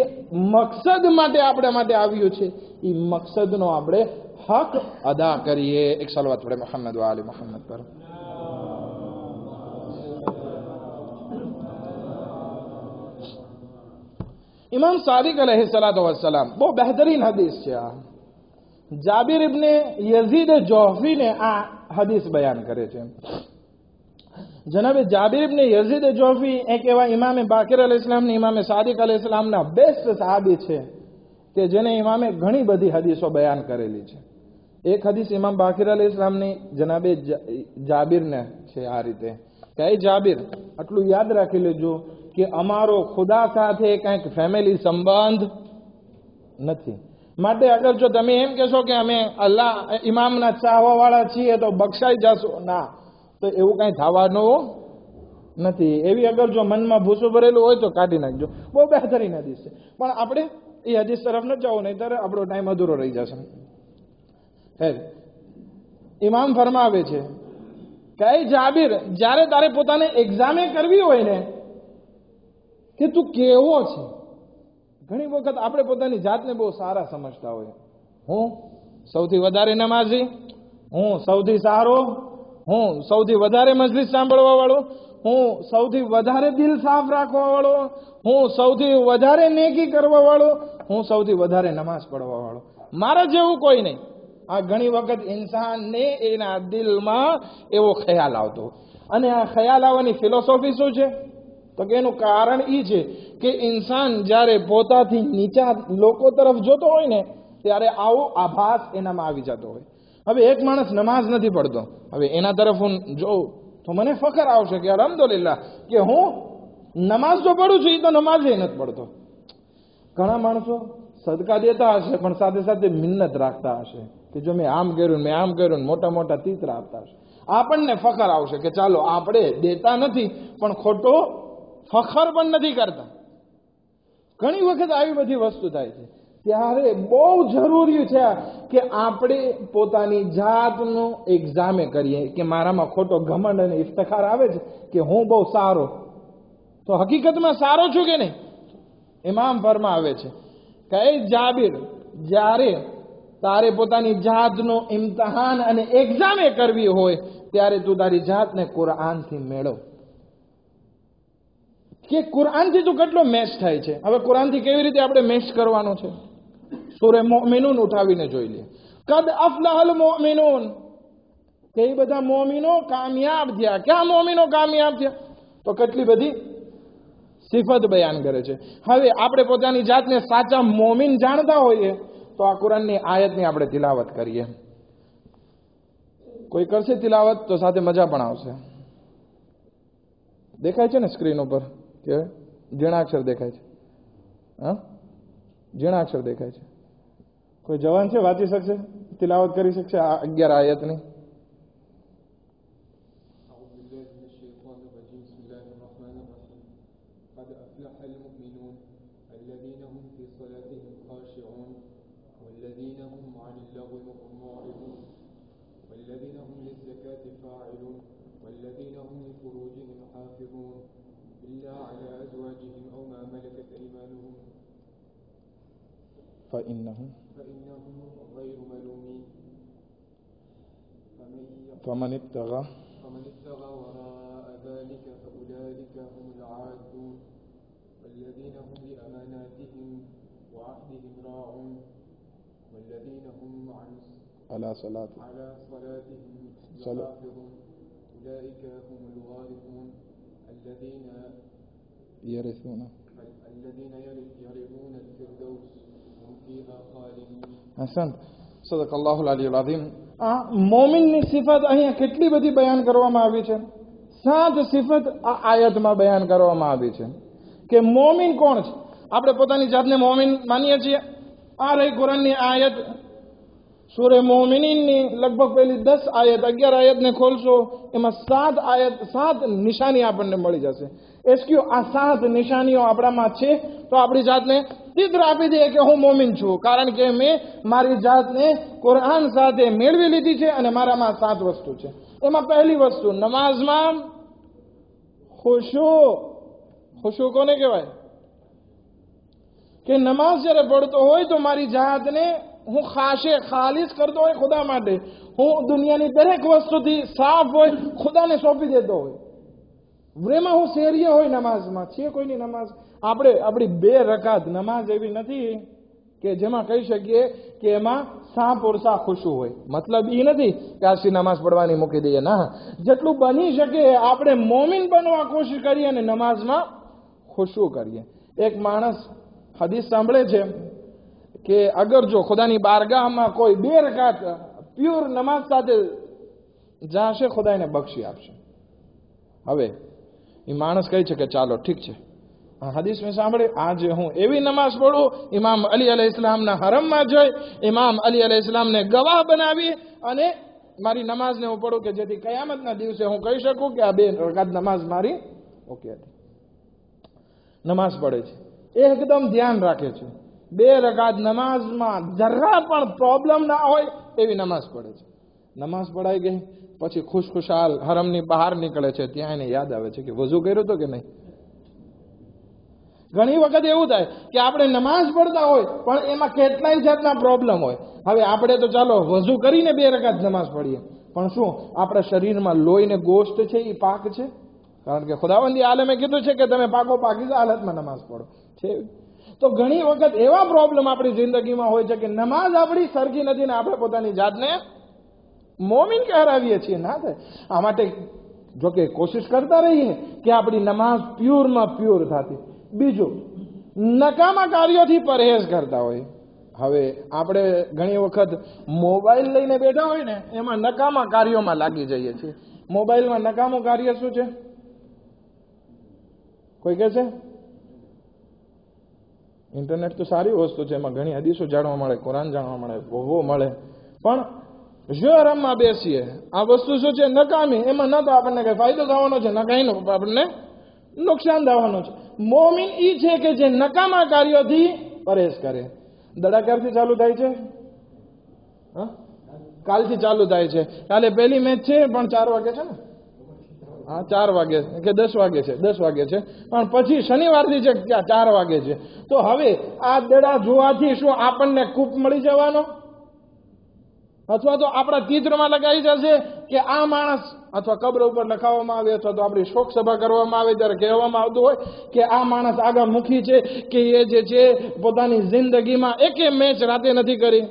મકસદ માટે આપણા માટે આવ્યું છે એ મકસદનો આપણે હક અદા કરીએ. એક સલવાત પડે મુહમ્મદ વ આલી મુહમ્મદ પર. ઇમામ સાદિક अलैहिस्सलातु वस्सलाम, બહુ બહેતરીન હદીસ છે આ. જાબિર ઇબ્ને યઝીદ જોહફીને આ હદીસ બયાન કરે છે. જનાબે જાબિર ઇબ્ને યઝીદ જોહફી એક એવા ઇમામે બાકિર અલૈહિસ્સલામની, ઇમામે સાદિક અલૈહિસ્સલામના બેસ્ટ સહાબી છે કે જેને ઇમામે ઘણી બધી હદીસો બયાન કરેલી છે. એક હદીસ ઇમામ બાકિર અલૈહિસ્સલામની જનાબે જાબિરને છે આ રીતે કે એ જાબિર, આટલું યાદ રાખી લેજો કે અમારો ખુદા સાથે કંઈક ફેમિલી સંબંધ નથી. માટે અગર જો તમે એમ કહેશો કે અમે અલ્લાહ ઇમામના ચાહવા વાળા છીએ તો બક્ષાઈ જશો, ના, તો એવું કંઈ થવાનું નથી. એવી અગર જો મનમાં ભૂસું ભરેલું હોય તો કાઢી નાખજો. બહુ બહેતરીન હદીસ છે, પણ આપણે એ હદીસ તરફ ન જાઓ, નહીંતર આપણો ટાઈમ અધૂરો રહી જશે. ઇમામ ફરમાવે છે કે જાબિર, જ્યારે તારે પોતાને એક્ઝામે કરવી હોય ને કે તું કેવો છે. ઘણી વખત આપણે પોતાની જાતને બહુ સારા સમજતા હોય. હું સૌથી વધારે નમાઝી, હું સૌથી સારો, હું સૌથી વધારે મજલિસ સાંભળવા વાળો, હું સૌથી વધારે દિલ સાફ રાખવા વાળો, હું સૌથી વધારે નેકી કરવા વાળો, હું સૌથી વધારે નમાઝ પઢવા વાળો, મારા જેવું કોઈ નહીં. આ ઘણી વખત ઇન્સાનને એના દિલમાં એવો ખ્યાલ આવતો. અને આ ખ્યાલ આવવાની ફિલોસોફી શું છે? તો કે એનું કારણ એ છે કે ઇન્સાન જ્યારે પોતાથી નીચા લોકો તરફ જોતો હોય ને ત્યારે આવો આભાસ એનામાં આવી જતો હોય. હવે એક માણસ નમાઝ નથી પડતો, હવે એના તરફ હું જોઉં તો મને ફખર આવશે કે અલ્હમ્દુલિલ્લાહ કે હું નમાઝ તો પડું છું, એ તો નમાઝ નથી પડતો. ઘણા માણસો સદકા દેતા હશે પણ સાથે સાથે મિન્નત રાખતા હશે કે જો મેં આમ કર્યું, મોટા મોટા તીતરા આપતા હશે. આપણને ફખર આવશે કે ચાલો આપણે દેતા નથી પણ ખોટો ફખર પણ નથી કરતા. ઘણી વખત આવી બધી વસ્તુ થાય છે. ત્યારે બહુ જરૂરી છે કે આપણે પોતાની જાતનું એક્ઝામે કરીએ કે મારામાં ખોટો ઘમંડ અને ઇફ્તખાર આવે છે કે હું બહુ સારો, તો હકીકતમાં સારો છું કે નહીં? ઇમામ ફરમાવે છે કે એ જાબિર, જ્યારે તારે પોતાની જાતનું ઇમ્તિહાન અને એક્ઝામે કરવી હોય ત્યારે તું તારી જાતને કુરાનથી મેળવ. કે કુરાનથી તું કેટલો મેચ થાય છે. હવે કુરાનથી કેવી રીતે આપણે મેચ કરવાનો છે? સૂરે મુમિનૂન ઉઠાવીને જોઈ લે. કદ અફલહલ મુમિનૂન, કે એ બધા મોમિનો કામયાબ થયા. ક્યાં મોમિનો કામયાબ થયા? તો કેટલી બધી સિફત બયાન કરે છે. હવે આપણે પોતાની જાતને સાચા મોમિન જાણતા હોઈએ તો આ કુરાનની આયતની આપણે તિલાવત કરીએ. કોઈ કરશે તિલાવત તો સાથે મજા પણ આવશે. દેખાય છે ને સ્ક્રીન ઉપર કે ઝીણા અક્ષર દેખાય છે? હા, ઝીણા અક્ષર દેખાય છે. કોઈ જવાન છે વાંચી શકશે, તિલાવત કરી શકશે આ 11 આયતની?
إلا على أزواجهم أو ما ملكت أيمانهم
فإنهم
غير ملومين
فمن ابتغى
وراء ذلك فأولئك هم العادون والذين هم لأماناتهم وعهدهم راعون والذين هم
على صلاتهم
يحافظون أولئك هم الوارثون الذين
يرثون
الفردوس هم فيها خالدون.
أحسنت. صدق الله العلي العظيم. મોમિનની સિફત અહીંયા કેટલી બધી બયાન કરવામાં આવી છે. 7 સિફત આ આયતમાં બયાન કરવામાં આવી છે કે મોમિન કોણ છે. આપણે પોતાની જાતને મોમિન માનીએ છીએ. આ રહી કુરાનની આયત સૂરે મોમિનીનની લગભગ પહેલી 10 આયત 11 આયતને ખોલશો એમાં 7 નિશાની આપણને મળી જશે. એસક્યુ આ 7 નિશાનીઓ આપણામાં છે તો આપણી જાતને ચિત્ર આપી દઈએ કે હું મોમિન છું, કારણ કે મેં મારી જાતને કુરાન સાથે મેળવી લીધી છે અને મારામાં 7 વસ્તુ છે. એમાં પહેલી વસ્તુ નમાઝમાં ખુશુ કોને કહેવાય કે નમાઝ જ્યારે પડતો હોય તો મારી જાતને હું ખાલિસ કરતો હોય ખુદા માટે. હું દુનિયાની દરેક વસ્તુથી સાફ હોય ખુદાને સોંપી દેતો હોય. એમાં હું શેરીય હોય નમાઝમાં છે. કોઈની નમાઝ આપણી 2 રકાત નમાઝ એવી નથી કે જેમાં કહી શકીએ કે એમાં સાપોરસા ખુશુ હોય. મતલબ એ નથી કે આશી નમાઝ પડવાની મૂકી દઈએ. ના, જેટલું બની શકે આપણે મોમિન બનવા કોશિશ કરીએ અને નમાઝમાં ખુશુ કરીએ. એક માણસ હદીસ સાંભળે છે કે અગર જો ખુદાની બારગાહમાં કોઈ 2 રકાત પ્યોર નમાઝ સાથે જાશે ખુદા એને બક્ષી આપશે. હવે એ માણસ કહે છે કે ચાલો ઠીક છે, હદીસ મેં સાંભળે આજે હું એવી નમાઝ પડું ઇમામ અલી અલૈહિસ્સલામના હરમમાં જઈ ઇમામ અલી અલૈહિસ્સલામને ગવાહ બનાવી અને મારી નમાઝને હું પડું કે જેથી કયામતના દિવસે હું કહી શકું કે આ 2 રકાત નમાઝ મારી ઓકે હતી. નમાઝ પડે છે, એકદમ ધ્યાન રાખે છે, 2 રકાત નમાઝમાં જરા પણ પ્રોબ્લેમ ના હોય એવી નમાઝ પડે છે. નમાઝ પડાઈ ગઈ પછી ખુશખુશાલ હરમની બહાર નીકળે છે. ત્યાં એને યાદ આવે છે કે વઝુ કર્યું તો કે નહીં. ઘણી વખત એવું થાય કે આપણે નમાઝ પડતા હોય પણ એમાં કેટલાય જાતના પ્રોબ્લેમ હોય. હવે આપણે તો ચાલો વઝુ કરીને 2 રકાત નમાઝ પડીએ, પણ શું આપણા શરીરમાં લોહી ને ગોશ્ત છે એ પાક છે? કારણ કે ખુદાવંદી આલમે કીધું છે કે તમે પાકીઝા હાલતમાં નમાઝ પડો છે. તો ઘણી વખત એવા પ્રોબ્લેમ આપણી જિંદગીમાં હોય છે કે નમાઝ આપણી સરખી નથી ને આપણે પોતાની જાતને મોમિન કહેરાવીએ છીએ. ના થાય. આ માટે જોકે કોશિશ કરતા રહીએ કે આપણી નમાઝ પ્યોરમાં પ્યોર થતી. બીજું, નકામા કાર્યોથી પરહેજ કરતા હોય. હવે આપણે ઘણી વખત મોબાઈલ લઈને બેઠા હોય ને એમાં નકામા કાર્યોમાં લાગી જઈએ છીએ. મોબાઈલમાં નકામું કાર્ય શું છે? કોઈ કહે છે? ઇન્ટરનેટ તો સારી વસ્તુ છે, એમાં ઘણી હદીસો જાણવા મળે, કુરાન જાણવા મળે, બહુ મળે. પણ જો આરામમાં બેસીએ આ વસ્તુ શું છે? નકામી. એમાં ન તો આપણને કઈ ફાયદો થવાનો છે, ન કઈ આપણને નુકસાન થવાનું છે. મોમિન ઈ છે કે જે નકામા કાર્યોથી પરેશ કરે. દડા ક્યારથી ચાલુ થાય છે? કાલથી ચાલુ થાય છે. કાલે પહેલી મેચ છે પણ 4 વાગે છે ને? હા, 4 વાગે કે 10 વાગે છે? 10 વાગે છે. પણ પછી શનિવારથી છે 4 વાગે છે. તો હવે આ દડા જોવાથી શું આપણને કૂપ મળી જવાનો? અથવા તો આપણા ચિત્રમાં લગાવી જશે કે આ માણસ, અથવા કબ્ર ઉપર લખાવવામાં આવે, અથવા તો આપણી શોક સભા કરવામાં આવે ત્યારે કહેવામાં આવતું હોય કે આ માણસ આગળ મુખી છે કે એ જે છે પોતાની જિંદગીમાં એકે મેચ રાતે નથી કરી.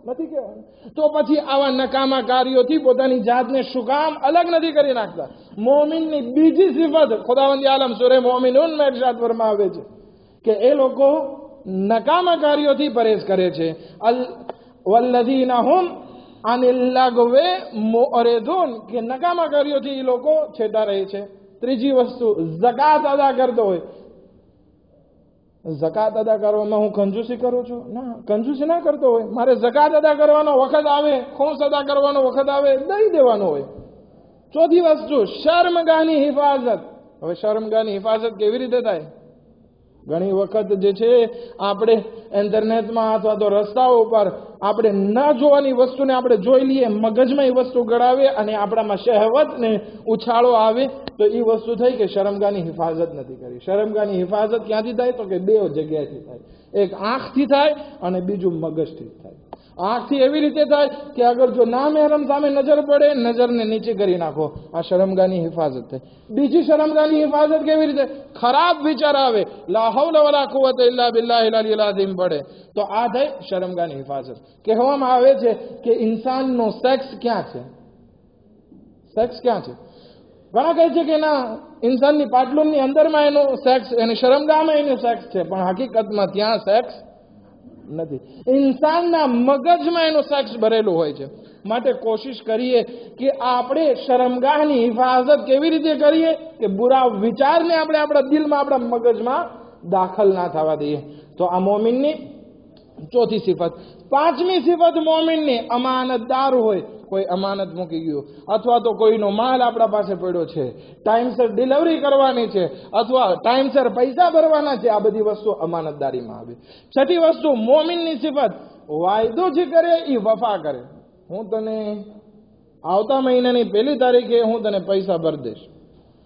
નથી કહેવાનું. તો પછી આવા નકામા કાર્યોથી પોતાની જાતને શું કામ અલગ નથી કરી નાખતા? મોમિનની બીજી સિફત ખુદાવંદી આલમ સૂરે મોમિનૂનમાં ઇરશાદ ફરમાવે આવે છે કે એ લોકો નકામા કાર્યોથી પરેજ કરે છે. વલ્લઝીના હુમ અનિલ લગવે મુઅરિદૂન, કે નકામા કાર્યોથી એ લોકો છેટા રહે છે. ત્રીજી વસ્તુ, ઝકાત અદા કરતો હોય. ઝકાત અદા કરવામાં હું કંજૂસી કરું છું? ના, કંજૂસી ના કરતો હોય. મારે ઝકાત અદા કરવાનો વખત આવે, ખોસ અદા કરવાનો વખત આવે, દઈ દેવાનો હોય. ચોથી વસ્તુ, શર્મગાહની હિફાજત. હવે શર્મગાહની હિફાજત કેવી રીતે થાય? ઘણી વખત જે છે આપણે ઇન્ટરનેટમાં અથવા તો રસ્તાઓ ઉપર આપણે ન જોવાની વસ્તુને આપણે જોઈ લઈએ, મગજમાં એ વસ્તુ ગળાવે અને આપણામાં શહેવતને ઉછાળો આવે, તો એ વસ્તુ થઈ કે શરમગાહની હિફાજત નથી કરી. શરમગાહની હિફાજત ક્યાંથી થાય? તો કે બે જગ્યાએથી થાય. એક આંખથી થાય અને બીજું મગજથી થાય. આંખથી એવી રીતે થાય કે અગર જો ના મહેરમ સામે નજર પડે, નજરને નીચે કરી નાખો, આ શરમગાહની હિફાજત થાય. બીજી શરમગાહની હિફાજત કેવી રીતે? ખરાબ વિચાર આવે, લા હૌલા વલા કુવતા ઇલ્લા બિલ્લાહિલ અલીલ અઝીમ પડે, તો આ થાય શરમગાહની હિફાજત. કહેવામાં આવે છે કે ઇન્સાનનો સેક્સ ક્યાં છે? સેક્સ ક્યાં છે? ઘણા કહે છે કે ના, ઇન્સાનની પાટલુનની અંદરમાં એનો સેક્સ, એની શરમગાહમાં એનો સેક્સ છે, પણ હકીકતમાં ત્યાં સેક્સ નથી. ઇન્સાનના મગજમાં એનો સેક્સ ભરેલું હોય છે. માટે કોશિશ કરીએ કે આપણે શરમગાહની હિફાજત કેવી રીતે કરીએ કે બુરા વિચારને આપણે આપણા દિલમાં, આપણા મગજમાં દાખલ ના થવા દઈએ. તો આ મોમિનની ચોથી સિફત. પાંચમી સિફત મોમિનની અમાનતદાર હોય. કોઈ અમાનત મૂકી ગયું, અથવા તો કોઈનો માલ આપણા પાસે પડ્યો છે, ટાઈમસર ડિલિવરી કરવાની છે, અથવા ટાઈમસર પૈસા ભરવાના છે, આ બધી વસ્તુ અમાનતદારીમાં આવે. છઠ્ઠી વસ્તુ મોમિનની સિફત, વાયદો જે કરે એ વફા કરે. હું તને આવતા મહિનાની 1 તારીખે હું તને પૈસા ભરી દઈશ.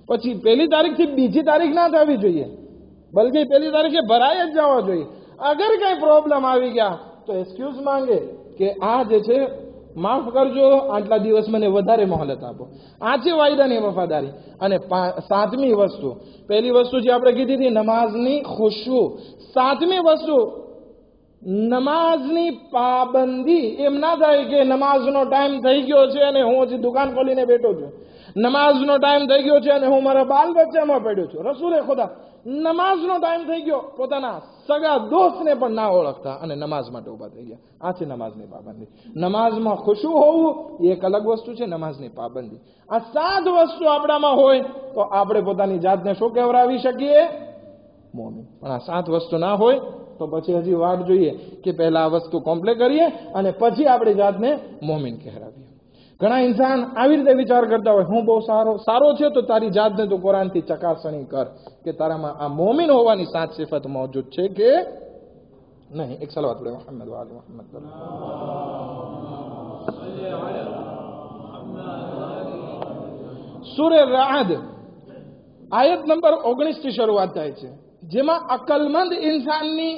પછી 1 તારીખથી બીજી તારીખ ના થવી જોઈએ, બલકે 1 તારીખે ભરાય જ જવા જોઈએ. અગર કઈ પ્રોબ્લેમ આવી ગયા તો એક્સક્યુઝ માંગે કે આ જે છે માફ કરજો, આટલા દિવસ મને વધારે મોહલત આપો. આ છે વાયદાની વફાદારી. અને સાતમી વસ્તુ, પહેલી વસ્તુ જે આપણે કીધી હતી નમાઝની ખુશુ, સાતમી વસ્તુ નમાઝની પાબંદી. એમ ના થાય કે નમાઝનો ટાઈમ થઈ ગયો છે અને હું હજી દુકાન ખોલીને બેઠો છું, નમાઝનો ટાઈમ થઈ ગયો છે અને હું મારા બાલ બચ્ચામાં પડ્યો છું. રસૂલે ખુદા નમાઝનો ટાઈમ થઈ ગયો, પોતાના સગા દોસ્તને પણ ના ઓળખતા અને નમાઝ માટે ઉભા થઈ ગયા. આ છે નમાઝની પાબંદી. નમાઝમાં ખુશુ હોવું એ એક અલગ વસ્તુ છે, નમાઝની પાબંદી. આ 7 વસ્તુ આપણામાં હોય તો આપણે પોતાની જાતને શું કહેવરાવી શકીએ? મોમિન. પણ આ 7 વસ્તુ ના હોય તો પછી હજી વાટ જોઈએ કે પહેલા આ વસ્તુ કોમ્પ્લીટ કરીએ અને પછી આપણે જાતને મોમિન કહેરાવીએ. ઘણા ઇન્સાન આવી રીતે વિચાર કરતા હોય, હું બહુ સારો છે, તો તારી જાતને તું કુરાનથી ચકાસણી કર કે તારામાં આ મોમિન હોવાની 7 સિફત મોજૂદ છે કે નહીં. એક સલાવત પડે મુહમ્મદ વ આલે મુહમ્મદ. સૂરે રાદ આયત નંબર 19 થી શરૂઆત થાય છે, જેમાં અકલમંદ ઇન્સાનની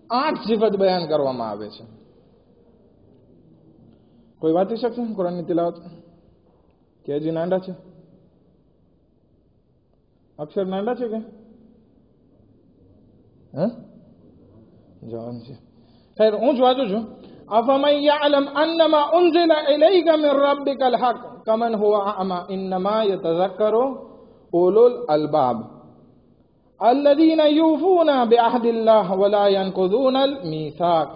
8 સિફત બયાન કરવામાં આવે છે. કોઈ વાંચી શકશે કુરાનની તિલાવત? કે હજી નાંડા છે? અક્ષર નાંડા છે કે જવાન છે? ખેર, હું જ વાંચું છું. અફમન યઅલમ અન્નમા ઉન્ઝિલા ઇલૈકા મિન રબ્બિકલ હક કમન હુવા અમા ઇન્નમા યતઝક્કરુ ઉલુલ અલ્બાબ الذين يوفون بعهد الله ولا ينقضون الميثاق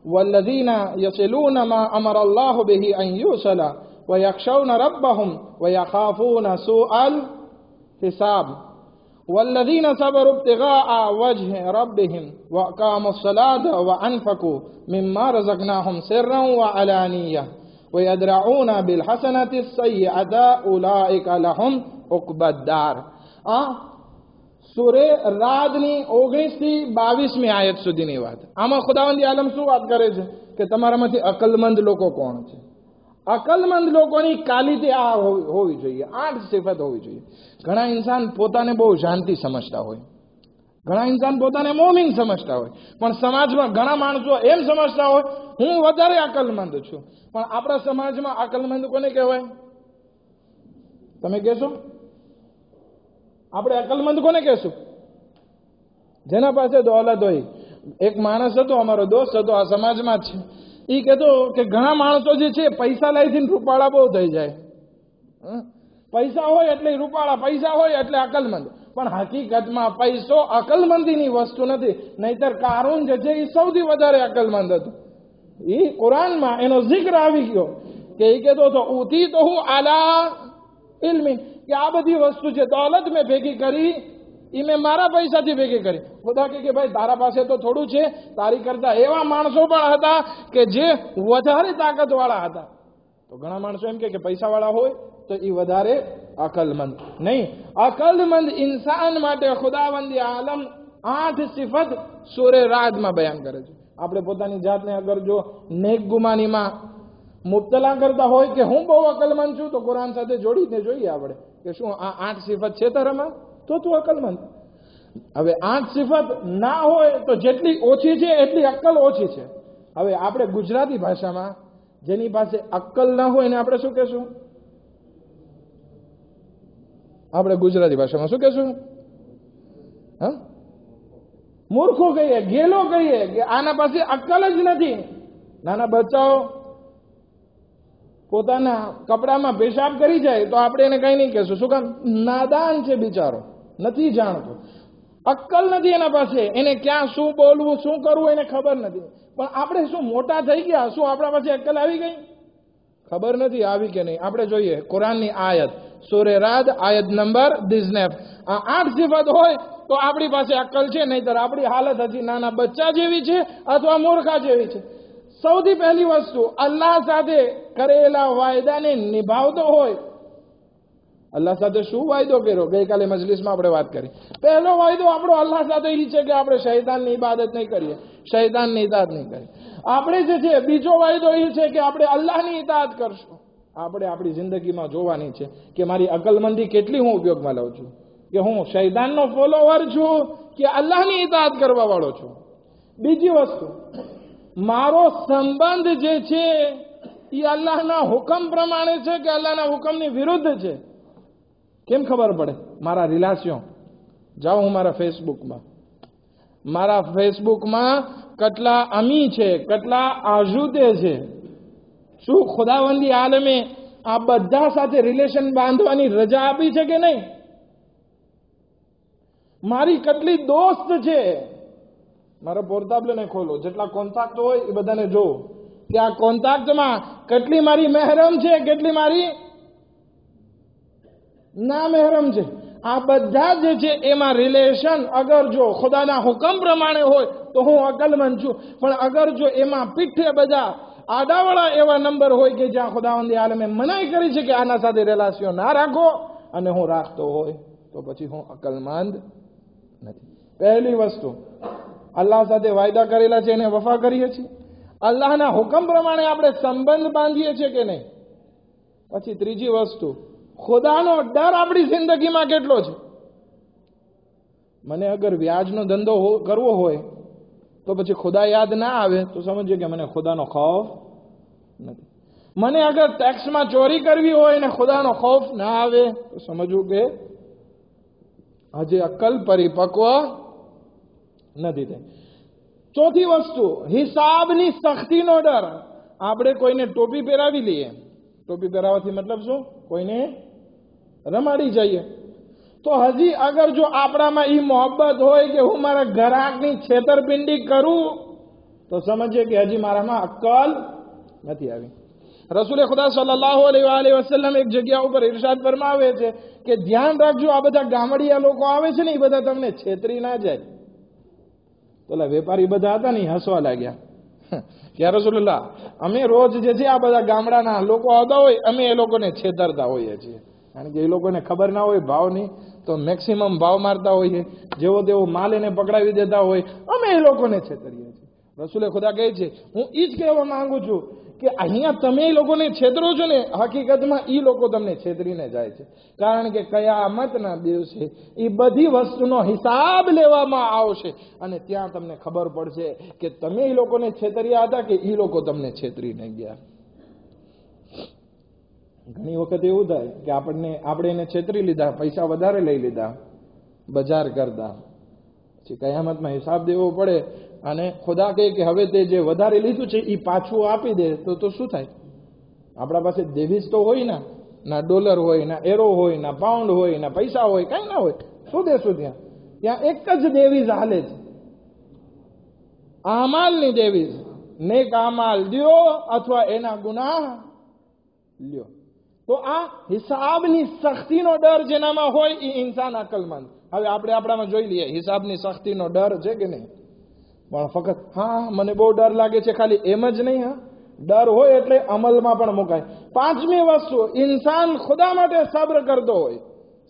والذين يصلون ما أمر الله به أن يوصل ويخشون ربهم ويخافون سوء الحساب والذين صبروا ابتغاء وجه ربهم وأقاموا الصلاة وأنفقوا مما رزقناهم سرا وعلانية ويدرعون بالحسنة السيئة أولئك لهم عقبى الدار. સૂરે રાદની 19 થી 22મી આયત સુધીની વાત. આમાં ખુદાવંદી આલમ શું વાત કરે છે કે તમારામાંથી અકલમંદ લોકો કોણ છે? અકલમંદ લોકોની ક્વોલિટી આ હોવી જોઈએ, 8 સિફત હોવી જોઈએ. ઘણા ઇન્સાન પોતાને બહુ શાંતિ સમજતા હોય, ઘણા ઇન્સાન પોતાને મોમિન સમજતા હોય, પણ સમાજમાં ઘણા માણસો એમ સમજતા હોય હું વધારે અકલમંદ છું. પણ આપણા સમાજમાં અકલમંદ કોને કહેવાય? તમે કહેશો? આપણે અકલમંદ કોને કહેશું? જેના પાસે દોલત હોય. એક માણસ હતો, અમારો દોસ્ત હતો, આ સમાજમાં જ છે. એ કહેતો કે ઘણા માણસો જે છે પૈસા લઈને રૂપાળા બહુ થઈ જાય. પૈસા હોય એટલે રૂપાળા, પૈસા હોય એટલે અકલમંદ. પણ હકીકતમાં પૈસો અકલમંદીની વસ્તુ નથી. નહીતર કારૂન જે છે એ સૌથી વધારે અકલમંદ હતો. એ કુરાનમાં એનો જિક્ર આવી ગયો કે એ કહેતો હતો ઉતી તો હું આલા ઇલ્મી, કે આ બધી વસ્તુ છે દોલત મેં ભેગી કરી એ મેં મારા પૈસાથી ભેગી કરી. ખુદા કે ભાઈ તારા પાસે તો થોડું છે, તારી કરતા એવા માણસો પણ હતા કે જે વધારે તાકાતવાળા હતા. તો ઘણા માણસો એમ કે પૈસાવાળા હોય તો એ વધારે અકલમંદ નહીં. અકલમંદ ઇન્સાન માટે ખુદાવંદી આલમ 8 સિફત સૂરે રાદમાં બયાન કરે છે. આપણે પોતાની જાતને અગર જો નેક ગુમાનીમાં મુબતલા કરતા હોય કે હું બહુ અકલમંદ છું, તો કુરાન સાથે જોડીને જોઈએ આપણે કે શું આ 8 સિફત છે તારામાં, તો તું અકલમંદ. હવે 8 સિફત ના હોય તો જેટલી ઓછી છે એટલી અક્કલ ઓછી છે. હવે આપણે ગુજરાતી ભાષામાં જેની પાસે અક્કલ ના હોય ને આપણે શું કહેશું? આપણે ગુજરાતી ભાષામાં શું કહેશું? હા, મૂર્ખો કહીએ, ગેલો કહીએ કે આના પાસે અક્કલ જ નથી. નાના બચ્ચાઓ પોતાના કપડામાં પેશાબ કરી જાય તો આપણે એને કઈ નહીં કહેશું. શું કામ? નાદાન છે બિચારો, નથી જાણતો, અક્કલ નથી એના પાસે, એને ક્યાં શું બોલવું શું કરવું એને ખબર નથી. પણ આપણે શું મોટા થઈ ગયા, શું આપણા પાસે અક્કલ આવી ગઈ? ખબર નથી આવી કે નહીં. આપણે જોઈએ કુરાનની આયત સૂરે રાદ આયત નંબર 19. આ 8 સિફત હોય તો આપણી પાસે અક્કલ છે, નહીતર આપણી હાલત હજી નાના બચ્ચા જેવી છે અથવા મૂર્ખા જેવી છે. સૌથી પહેલી વસ્તુ, અલ્લાહ સાથે કરેલા વાયદાને નિભાવતો હોય. અલ્લાહ સાથે શું વાયદો કર્યો? ગઈકાલે મજલિસમાં આપણે વાત કરી. પહેલો વાયદો આપણો અલ્લાહ સાથે એ છે કે આપણે શૈતાનની ઇબાદત નહીં કરીએ, શૈતાનની ઇતાઅત નહીં કરીએ. આપણે જે છે બીજો વાયદો એ છે કે આપણે અલ્લાહની ઇતાઅત કરશું. આપણે આપણી જિંદગીમાં જોવાની છે કે મારી અકલમંદી કેટલી હું ઉપયોગમાં લઉં છું, કે હું શૈતાનનો ફોલોવર છું કે અલ્લાહની ઇતાઅત કરવા વાળો છું. બીજી વસ્તુ, મારો સંબંધ જે છે એ અલ્લાહના હુકમ પ્રમાણે છે કે અલ્લાહના હુકમની વિરુદ્ધ છે. કેમ ખબર પડે? મારા રિલેશન જાઓ, હું મારા ફેસબુકમાં કેટલા અમી છે, કેટલા આજુદે છે. શું ખુદાવંદી આલમે આ બધા સાથે રિલેશન બાંધવાની રજા આપી છે કે નહીં? મારી કેટલી દોસ્ત છે, મારા પોર્ટેબલને ખોલો, જેટલા કોન્ટેક્ટ હોય એ બધાને જો કે આ કોન્ટેક્ટમાં કેટલી મારી મહેરમ છે, કેટલી મારી ના મહેરમ છે. આ બધા જે છે એમાં રિલેશન અગર જો ખુદાના હુકમ પ્રમાણે હોય તો હું અકલમંદ છું. પણ અગર જો એમાં પીઠે બધા આડાવાળા એવા નંબર હોય કે જ્યાં ખુદાવંદી આલમે મનાઈ કરી છે કે આના સાથે રિલેશન ના રાખો, અને હું રાખતો હોય તો પછી હું અકલમંદ નથી. પહેલી વસ્તુ, અલ્લાહ સાથે વાયદા કરેલા છે એને વફા કરીએ છીએ. અલ્લાહના હુકમ પ્રમાણે આપણે સંબંધ બાંધીએ છીએ કે નહીં. પછી ત્રીજી વસ્તુ, ખુદાનો ડર આપણી જિંદગીમાં કેટલો છે. મને અગર વ્યાજનો ધંધો કરવો હોય તો પછી ખુદા યાદ ના આવે તો સમજીએ કે મને ખુદાનો ખૌફ નથી. મને અગર ટેક્સમાં ચોરી કરવી હોય ને ખુદાનો ખૌફ ના આવે તો સમજવું કે હજી અક્કલ પરિપક્વ નથી થઈ. ચોથી વસ્તુ, હિસાબની સખ્તીનો ડર. આપણે કોઈને ટોપી પહેરાવી લઈએ, ટોપી પહેરાવવાથી મતલબ શું? કોઈને રમાડી જઈએ. તો હજી અગર જો આપણામાં એ મોહબ્બત હોય કે હું મારા ગ્રાહકની છેતરપિંડી કરું તો સમજીએ કે હજી મારામાં અક્કલ નથી આવી. રસૂલે ખુદા સલ્લલ્લાહુ અલૈહિ વસલ્લમ એક જગ્યા ઉપર ઇરશાદ ફરમાવે છે કે ધ્યાન રાખજો, આ બધા ગામડિયા લોકો આવે છે ને એ બધા તમને છેતરી ના જાય. તો વેપારી બધા હતા ને હસવા લાગ્યા કે યા રસૂલલ્લાહ, અમે રોજ જે છે આ બધા ગામડાના લોકો આવતા હોય, અમે એ લોકોને છેતરતા હોઈએ છીએ. કારણ કે એ લોકોને ખબર ના હોય ભાવની, તો મેક્સિમમ ભાવ મારતા હોઈએ, જેવો તેવો માલ એને પકડાવી દેતા હોય, અમે એ લોકોને છેતરીએ છીએ. રસૂલે ખુદા કહે છે, હું એ જ કહેવા માંગુ છું કે અહીંયા તમે એ લોકોને છેતરો છો ને, હકીકતમાં એ લોકો તમને છેતરીને જાય છે. કારણ કે કયામતના દિવસે એ બધી વસ્તુનો હિસાબ લેવામાં આવશે અને ત્યાં તમને ખબર પડશે કે તમે એ લોકોને છેતર્યા હતા કે એ લોકો તમને છેતરીને ગયા. ઘણી વખત એવું થાય કે આપણે એને છેતરી લીધા, પૈસા વધારે લઈ લીધા બજાર કરતા, પછી કયામતમાં હિસાબ દેવો પડે અને ખુદા કહે કે હવે તે જે વધારે લીધું છે એ પાછું આપી દે તો શું થાય? આપણા પાસે દેવીજ તો હોય ને, ના ડોલર હોય, ના એરો હોય, ના પાઉન્ડ હોય, ના પૈસા હોય, કઈ ના હોય. શું દેશું? ત્યાં એક જ દેવીજ હાલે છે, આમાલની દેવીજ. નેક આમાલ દ્યો અથવા એના ગુનાહ લ્યો. તો આ હિસાબની સખ્તીનો ડર જેનામાં હોય એ ઇન્સાન અકલમંદ. હવે આપણે આપણામાં જોઈ લઈએ હિસાબની સખ્તીનો ડર છે કે નહીં. પણ ફક્ત હા મને બહુ ડર લાગે છે ખાલી એમ જ નહીં. હા, ડર હોય એટલે અમલમાં પણ મુકાય. પાંચમી વસ્તુ, ઇન્સાન ખુદા માટે સબ્ર કરતો હોય.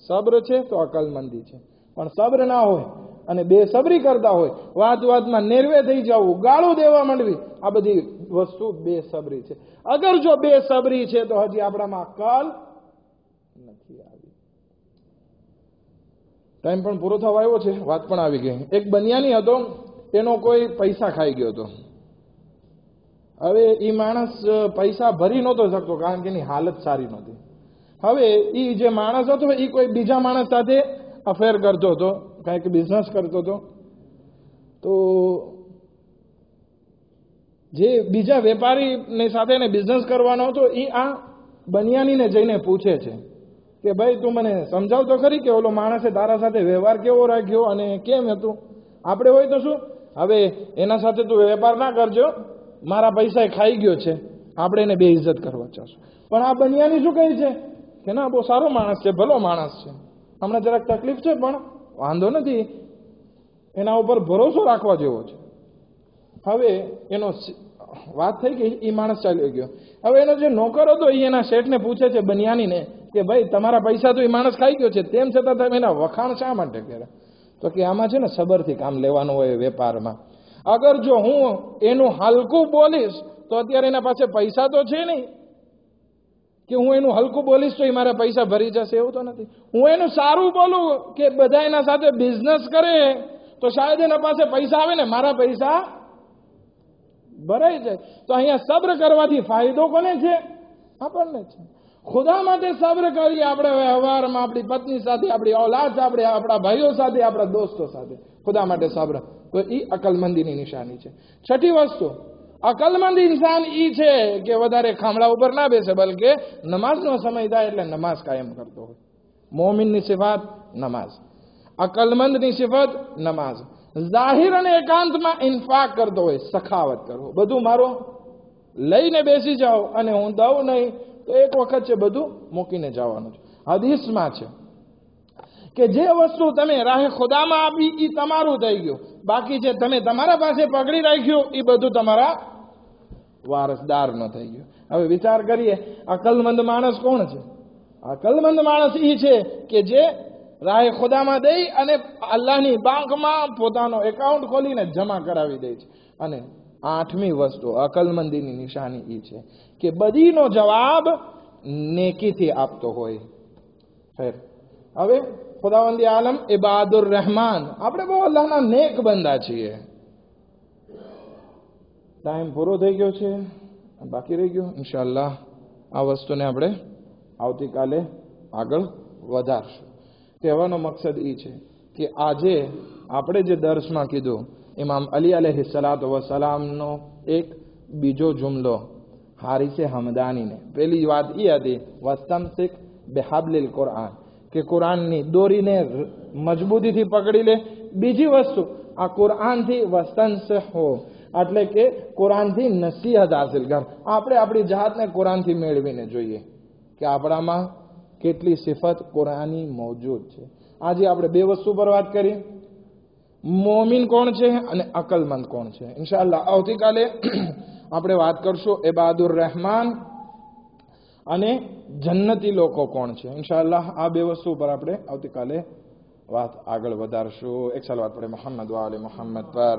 સબ્ર છે તો અકલમંદી છે. પણ સબ્ર ના હોય અને બેસબરી કરતા હોય, વાતમાં નેરવે થઈ જવું, ગાળું દેવા માંડવી, આ બધી વસ્તુ બેસબરી છે. અગર જો બેસબરી છે તો હજી આપણામાં અક્કલ નથી આવી. ટાઈમ પણ પૂરો થવા આવ્યો છે, વાત પણ આવી ગઈ. એક બનિયાની હતો, એનો કોઈ પૈસા ખાઈ ગયો હતો. હવે એ માણસ પૈસા ભરી નહોતો શકતો, કારણ કે એની હાલત સારી નહોતી. હવે એ જે માણસ હતો એ કોઈ બીજા માણસ સાથે અફેર કરતો હતો, કાંઈક બિઝનેસ કરતો હતો. તો જે બીજા વેપારીની સાથે એને બિઝનેસ કરવાનો હતો, એ આ બનિયાનીને જઈને પૂછે છે કે ભાઈ તું મને સમજાવ તો ખરી કે ઓલો માણસે તારા સાથે વ્યવહાર કેવો રાખ્યો અને કેમ હતું. આપણે હોય તો શું, હવે એના સાથે તું વેપાર ના કરજો, મારા પૈસા ખાઈ ગયો છે, આપણે એને બે ઇજ્જત કરવા ચાલશું. પણ આ બનિયાની શું કહે છે કે ના, બહુ સારો માણસ છે, ભલો માણસ છે, હમણાં જરાક તકલીફ છે પણ વાંધો નથી, એના ઉપર ભરોસો રાખવા જેવો છે. હવે એનો વાત થઈ ગઈ, એ માણસ ચાલ્યો ગયો. હવે એનો જે નોકર હતો એ એના શેઠને પૂછે છે, બનિયાનીને, કે ભાઈ તમારા પૈસા તો એ માણસ ખાઈ ગયો છે, તેમ છતાં તમે એના વખાણ શા માટે કર્યા? તો કે આમાં છે ને સબરથી કામ લેવાનું હોય વેપારમાં. અગર જો હું એનું હલકું બોલીશ તો અત્યારે એના પાસે પૈસા તો છે નહીં, કે હું એનું હલકું બોલીશ તો એ મારા પૈસા ભરી જશે, એવું તો નથી. હું એનું સારું બોલું કે બધા એના સાથે બિઝનેસ કરે તો શાયદ એના પાસે પૈસા આવે ને મારા પૈસા ભરાઈ જાય. તો અહીંયા સબ્ર કરવાથી ફાયદો કોને છે? આપણને છે. ખુદા માટે સબ્ર કરીએ, આપણે વ્યવહારમાં, આપણી પત્ની સાથે, આપણી ઔલાદ સાથે, આપણા ભાઈઓ સાથે, આપણા દોસ્તો સાથે, ખુદા માટે સબ્ર, તો એ અકલમંદીની નિશાની છે. છઠ્ઠી વસ્તુ, અકલમંદ ઇન્સાન ઈ છે કે વધારે ખામડા ઉપર ના બેસે, બલકે નમાઝનો સમય થાય એટલે નમાઝ કાયમ કરતો હોય. મોમિનની સિફાત નમાઝ, અકલમંદની સિફત નમાઝ. જાહિર અને એકાંતમાં ઇન્ફાક કરતો હોય, સખાવત કરવો. બધું મારો લઈને બેસી જાઓ અને હું દઉં નહીં તો એક વખત છે બધું મૂકીને જવાનું છે. હદીસમાં છે કે જે વસ્તુ તમે રાહે ખુદામાં આપી એ તમારું થઈ ગયું, બાકી જે તમે તમારા પાસે પકડી રાખ્યું એ બધું તમારા વારસદાર ન થઈ ગયું. હવે વિચાર કરીએ, અકલમંદ માણસ કોણ છે? અકલમંદ માણસ એ છે કે જે રાહે ખુદામાં દઈ અને અલ્લાહની બેંકમાં પોતાનો એકાઉન્ટ ખોલીને જમા કરાવી દે છે. અને આઠમી વસ્તુ અકલમંદીની નિશાની એ છે કે બધીનો જવાબ નેકીથી આપતો હોય. હવે ખુદાવંદી આલમ ઇબાદુર રહેમાન, આપણે બહુ અલ્લાહના નેક બંદા છીએ. ટાઈમ પૂરો થઈ ગયો છે, બાકી રહી ગયો. ઇન્શાઅલ્લાહ આ વસ્તુને આપણે આવતીકાલે આગળ વધારશું. કહેવાનો મકસદ એ છે કે આજે આપણે જે દર્શમાં કીધું, ઇમામ અલી અલૈહિસ્સલાતુ વસલામનો એક બીજો જુમલો હારિસે હમદાનીને, પેલી વાત એ હતી વસ્તમસિક બિહાબલિલ કુરઆન, કે કુરાનની દોરીને મજબૂતીથી પકડી લે. બીજી વસ્તુ, આ કુરાનથી વસ્તનસિહુ, એટલે કે કુરાનથી નસીહત હાસિલ કર. આપણે આપણી જાતને કુરાનથી મેળવીને જોઈએ કે આપણામાં કેટલી સિફત કુરાની મોજૂદ છે. આજે આપણે બે વસ્તુ પર વાત કરી, મોમિન કોણ છે અને અકલમંદ કોણ છે. ઇન્શાઅલ્લાહ આવતીકાલે આપણે વાત કરશું ઇબાદુર રહેમાન અને જન્નતી લોકો કોણ છે. ઇન્શાઅલ્લાહ આ બે વસ્તુ પર આપણે આવતીકાલે વાત આગળ વધારશું. એક સલાવત પડે મોહમ્મદ વ આલે મોહમ્મદ પર.